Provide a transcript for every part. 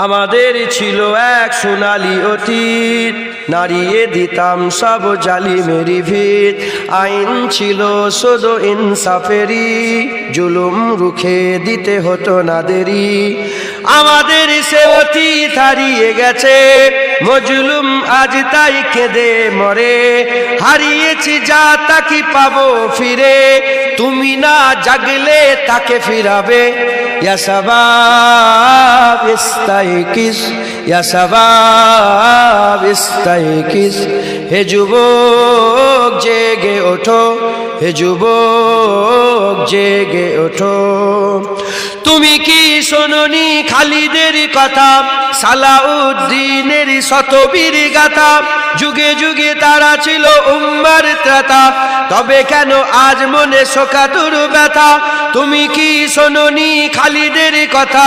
আমাদের ছিল এক সোনালী অতীত, নাড়িয়ে দিতাম সব জালিমের ভিত। আইন ছিল শুধু ইনসাফেরই, জুলুম রুখে দিতে হতো না দেরি। আমাদের সে অতীত হারিয়ে গেছে, মজলুম আজ তাই কেঁদে মরে। হারিয়েছি যা তা কি পাবো ফিরে, তুমি না জাগলে তাকে ফিরাবে। ইয়া শাবাব ইস্তাইকিস, ইয়া শাবাব ইস্তাইকিস, হে যুবক জেগে ওঠো, হে যুবক জেগে ওঠো। তুমি কি শোনোনি খালিদের কথা, সালাউদ্দিনের শতবীর গাথা? যুগে যুগে তারা ছিল উম্মার ত্রাতা, তবে কেন আজ মনে শোকাতুর ব্যথা? তুমি কি শোনোনি খালিদের কথা,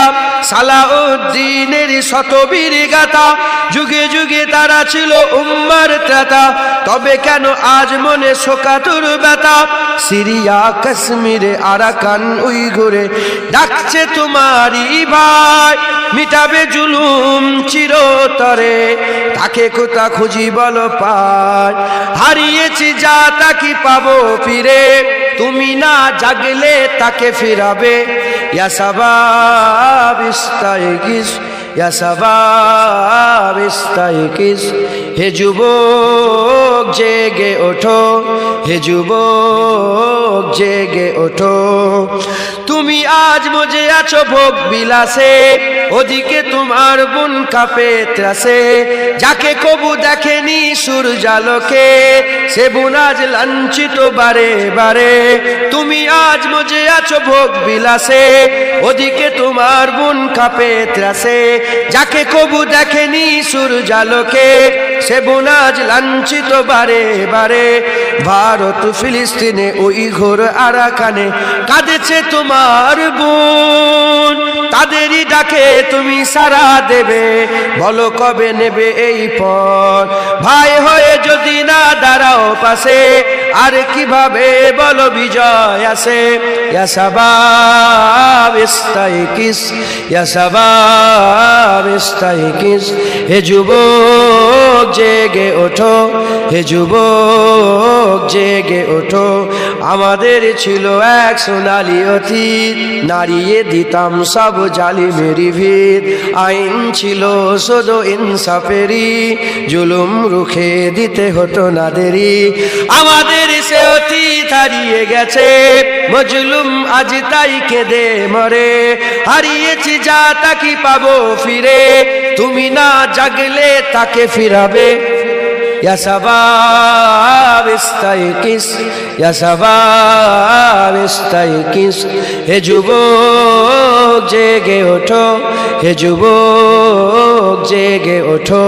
সালাউদ্দিনের শতবীর গাথা? যুগে যুগে তারা ছিল উম্মার ত্রাতা, তবে কেন আজ মনে শোকাতুর ব্যথা? সিরিয়া কাশ্মীরে আরাকান উইঘুরে ডাকছে তোমারই ভাই, মিটাবে জুলুম চিরতরে, তাকে কোথা খুঁজি বলো পাই। হারিয়েছি যা তা কি পাবো ফিরে, তুমি না জাগলে তাকে ফিরাবে। ইয়া শাবাব ইস্তাইকিস, ইয়া শাবাব ইস্তাইকিস, হে যুবক জেগে ওঠো, হে যুবক জেগে ওঠো। তুমি আজ মজে আছো ভোগ বিলাসে, ওদিকে তোমার বোন কাঁপে ত্রাসে। যাকে কবু দেখেনি সূর্যালোকে, সে বোন আজ লাঞ্ছিত বারে বারে। তুমি আজ মজে আছো ভোগ বিলাসে, ওদিকে তোমার বোন কাঁপে ত্রাসে। যাকে কবু দেখেনি সূর্যালোকে, সে বোন আজ লাঞ্ছিত বারে বারে। ভারত ফিলিস্তিনে উইঘুর আরাকানে কাঁদেছে তোমার বোন, তাদেরই ডাকে তুমি সাড়া দেবে, বলো কবে নেবে এই পথ? ভাই হয়ে যদি না দাঁড়াও পাশে, আর কিভাবে বলো বিজয় আসে? ইয়া শাবাব ইস্তাইকিস, ইয়া শাবাব ইস্তাইকিস, হে যুবক জেগে ওঠো, হে যুবক জেগে ওঠো। আমাদের ছিল এক সোনালী অতীত, নাড়িয়ে দিতাম সব জালিমের ভিত। আইন ছিল শুধু ইনসাফেরই, জুলুম রুখে দিতে হতো না দেরি। আমাদের সে অতীত হারিয়ে গেছে, মজলুম আজ তাই কেঁদে মরে। হারিয়েছি যা তা কি পাবো ফিরে, তুমি না জাগলে তাকে ফিরাবে। ইয়া শাবাব ইস্তাইকিস, ইয়া শাবাব ইস্তাইকিস, হে যুবক জেগে ওঠো, হে যুবক জেগে ওঠো।